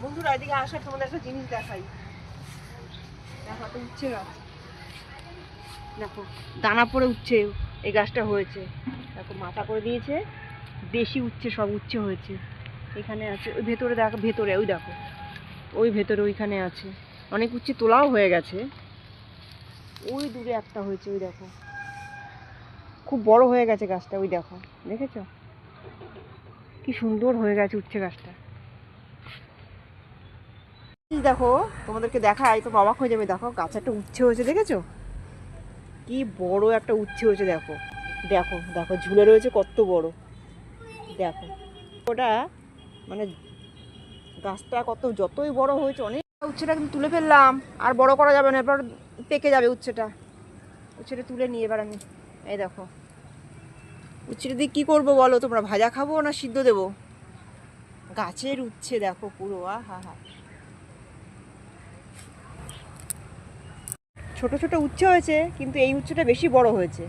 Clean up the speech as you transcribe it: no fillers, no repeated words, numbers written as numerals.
বন্ধুরা এদিকে আসার তোমাদের একটা জিনিস দেখাই। দেখো একটা উচ্ছে গাছ, দেখো দানা পড়ে উচ্ছে এই গাছটা হয়েছে। দেখো মাথা করে দিয়েছে, দেশি উচ্ছে, সব উচ্ছে হয়েছে। এখানে আছে, ওই ভেতরে দেখো, ভেতরে ওই দেখো, ওই ভেতরে ওইখানে আছে। অনেক উচ্ছে তোলাও হয়ে গেছে। ওই দূরে একটা হয়েছে, ওই দেখো খুব বড় হয়ে গেছে গাছটা, ওই দেখো, দেখেছো কি সুন্দর হয়ে গেছে উচ্ছে গাছটা। দেখো তোমাদেরকে দেখাই, তো অবাক হয়ে যাবে। দেখো গাছে একটা উচ্ছে হয়েছে, দেখেছো কি বড় একটা উচ্ছে হয়েছে। দেখো দেখো দেখো ঝুলে রয়েছে কত বড়। দেখো ওটা মানে গাছটা কত, যতই বড় হয়েছে অনেক। উচ্ছেটা কিন্তু তুলে ফেললাম, আর বড় করা যাবে না, এবার পেকে যাবে উচ্ছেটা। উচ্ছেটা তুলে নিয়ে এবার আমি, এই দেখো উচ্ছেটা দিয়ে কী করবো বলো তোমরা, ভাজা খাবো না সিদ্ধ দেবো? গাছের উচ্ছে দেখো পুরো, হা হা। ছোট ছোট উচ্ছে হয়েছে, কিন্তু এই উচ্ছেটা বেশি বড় হয়েছে।